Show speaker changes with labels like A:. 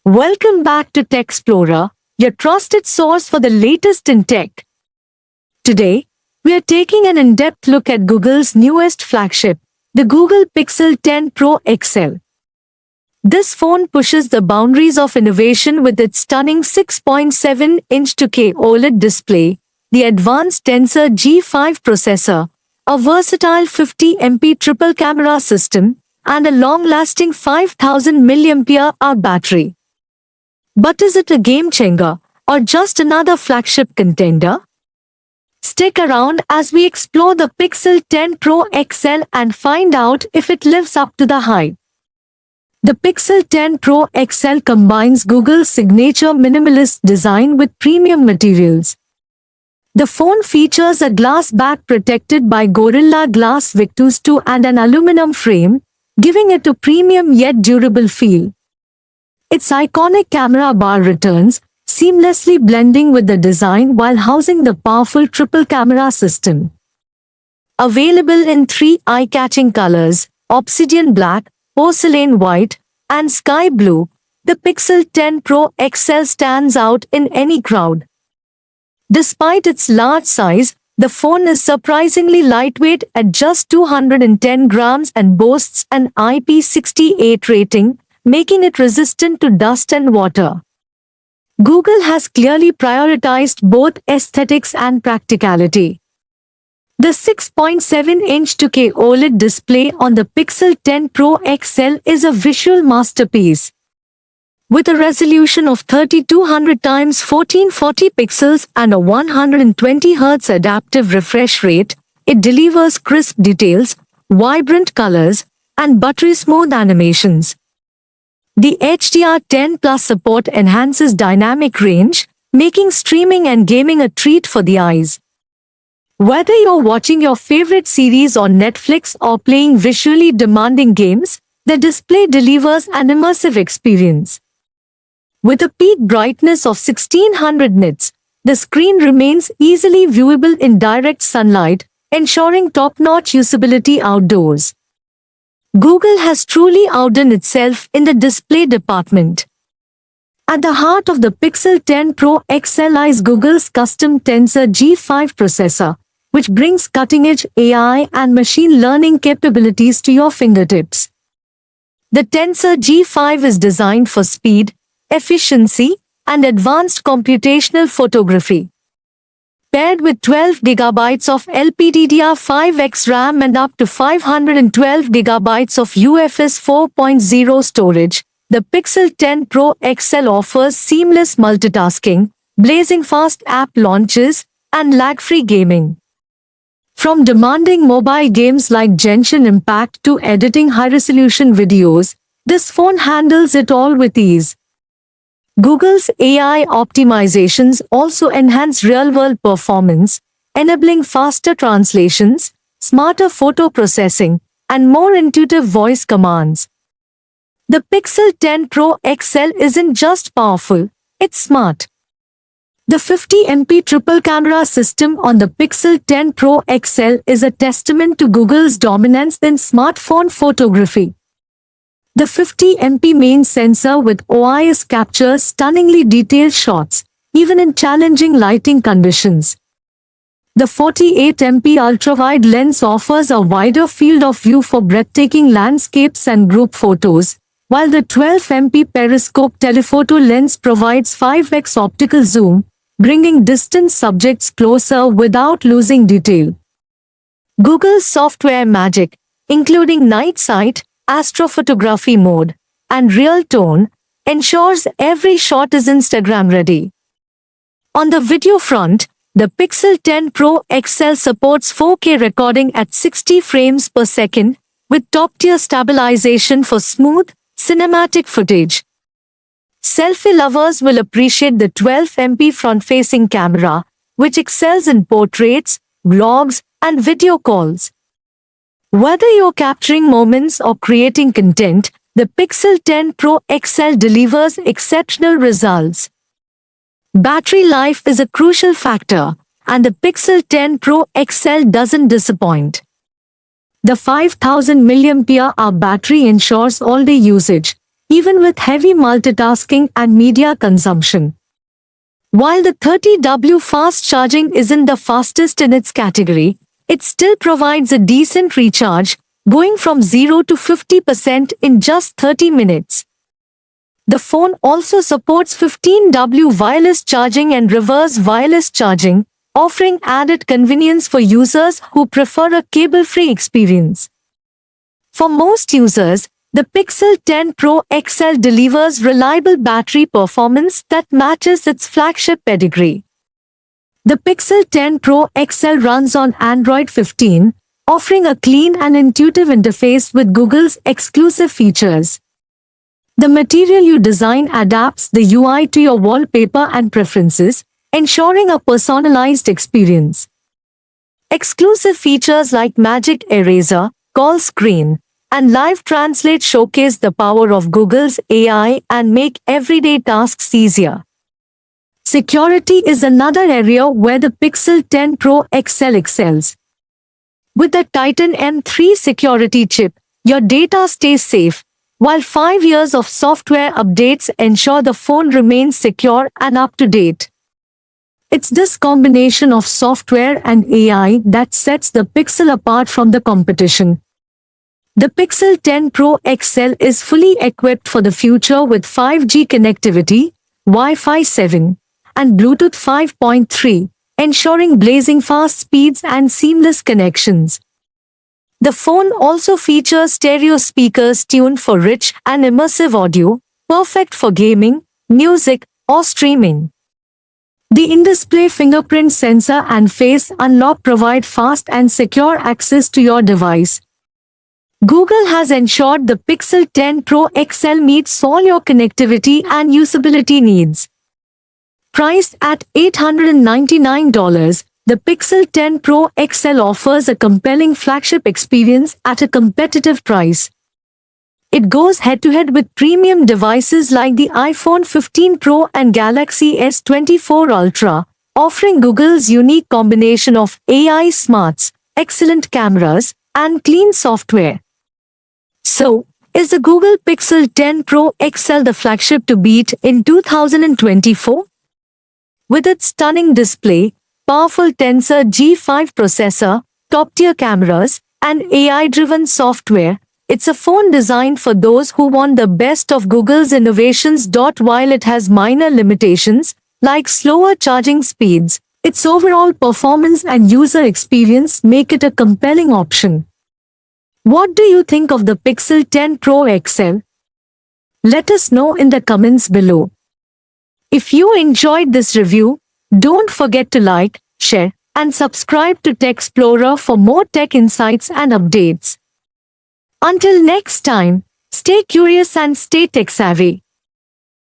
A: Welcome back to Tech Explorer, your trusted source for the latest in tech. Today, we are taking an in-depth look at Google's newest flagship, the Google Pixel 10 Pro XL. This phone pushes the boundaries of innovation with its stunning 6.7-inch 2K OLED display, the advanced Tensor G5 processor, a versatile 50MP triple camera system, and a long-lasting 5000 mAh battery. But is it a game-changer, or just another flagship contender? Stick around as we explore the Pixel 10 Pro XL and find out if it lives up to the hype. The Pixel 10 Pro XL combines Google's signature minimalist design with premium materials. The phone features a glass back protected by Gorilla Glass Victus 2 and an aluminum frame, giving it a premium yet durable feel. Its iconic camera bar returns, seamlessly blending with the design while housing the powerful triple camera system. Available in three eye-catching colors, obsidian black, porcelain white, and sky blue, the Pixel 10 Pro XL stands out in any crowd. Despite its large size, the phone is surprisingly lightweight at just 210 grams and boasts an IP68 rating, making it resistant to dust and water. Google has clearly prioritized both aesthetics and practicality. The 6.7-inch 2K OLED display on the Pixel 10 Pro XL is a visual masterpiece. With a resolution of 3200 x 1440 pixels and a 120 Hz adaptive refresh rate, it delivers crisp details, vibrant colors, and buttery smooth animations. The HDR10 Plus support enhances dynamic range, making streaming and gaming a treat for the eyes. Whether you're watching your favorite series on Netflix or playing visually demanding games, the display delivers an immersive experience. With a peak brightness of 1600 nits, the screen remains easily viewable in direct sunlight, ensuring top-notch usability outdoors. Google has truly outdone itself in the display department. At the heart of the Pixel 10 Pro XL lies Google's custom Tensor G5 processor, which brings cutting-edge AI and machine learning capabilities to your fingertips. The Tensor G5 is designed for speed, efficiency, and advanced computational photography. Paired with 12 GB of LPDDR5X RAM and up to 512 GB of UFS 4.0 storage, the Pixel 10 Pro XL offers seamless multitasking, blazing fast app launches, and lag-free gaming. From demanding mobile games like Genshin Impact to editing high-resolution videos, this phone handles it all with ease. Google's AI optimizations also enhance real-world performance, enabling faster translations, smarter photo processing, and more intuitive voice commands. The Pixel 10 Pro XL isn't just powerful, it's smart. The 50MP triple camera system on the Pixel 10 Pro XL is a testament to Google's dominance in smartphone photography. The 50MP main sensor with OIS captures stunningly detailed shots, even in challenging lighting conditions. The 48MP ultra-wide lens offers a wider field of view for breathtaking landscapes and group photos, while the 12MP periscope telephoto lens provides 5x optical zoom, bringing distant subjects closer without losing detail. Google's software magic, including night sight, astrophotography mode, and real tone, ensures every shot is Instagram ready. On the video front, the Pixel 10 Pro XL supports 4K recording at 60 frames per second, with top-tier stabilization for smooth, cinematic footage. Selfie lovers will appreciate the 12MP front-facing camera, which excels in portraits, vlogs, and video calls. Whether you're capturing moments or creating content, the Pixel 10 Pro XL delivers exceptional results. Battery life is a crucial factor, and the Pixel 10 Pro XL doesn't disappoint. The 5000 mAh battery ensures all-day usage, even with heavy multitasking and media consumption. While the 30W fast charging isn't the fastest in its category, it still provides a decent recharge, going from 0 to 50% in just 30 minutes. The phone also supports 15W wireless charging and reverse wireless charging, offering added convenience for users who prefer a cable-free experience. For most users, the Pixel 10 Pro XL delivers reliable battery performance that matches its flagship pedigree. The Pixel 10 Pro XL runs on Android 15, offering a clean and intuitive interface with Google's exclusive features. The material you design adapts the UI to your wallpaper and preferences, ensuring a personalized experience. Exclusive features like Magic Eraser, Call Screen, and Live Translate showcase the power of Google's AI and make everyday tasks easier. Security is another area where the Pixel 10 Pro XL excels. With the Titan M3 security chip, your data stays safe, while 5 years of software updates ensure the phone remains secure and up to date. It's this combination of software and AI that sets the Pixel apart from the competition. The Pixel 10 Pro XL is fully equipped for the future with 5G connectivity, Wi-Fi 7, and Bluetooth 5.3, ensuring blazing fast speeds and seamless connections. The phone also features stereo speakers tuned for rich and immersive audio, perfect for gaming, music, or streaming. The in-display fingerprint sensor and face unlock provide fast and secure access to your device. Google has ensured the Pixel 10 Pro XL meets all your connectivity and usability needs. Priced at $899, the Pixel 10 Pro XL offers a compelling flagship experience at a competitive price. It goes head-to-head with premium devices like the iPhone 15 Pro and Galaxy S24 Ultra, offering Google's unique combination of AI smarts, excellent cameras, and clean software. So, is the Google Pixel 10 Pro XL the flagship to beat in 2024? With its stunning display, powerful Tensor G5 processor, top-tier cameras, and AI-driven software, it's a phone designed for those who want the best of Google's innovations. While it has minor limitations, like slower charging speeds, its overall performance and user experience make it a compelling option. What do you think of the Pixel 10 Pro XL? Let us know in the comments below. If you enjoyed this review, don't forget to like, share, and subscribe to Techsplorer for more tech insights and updates. Until next time, stay curious and stay tech savvy.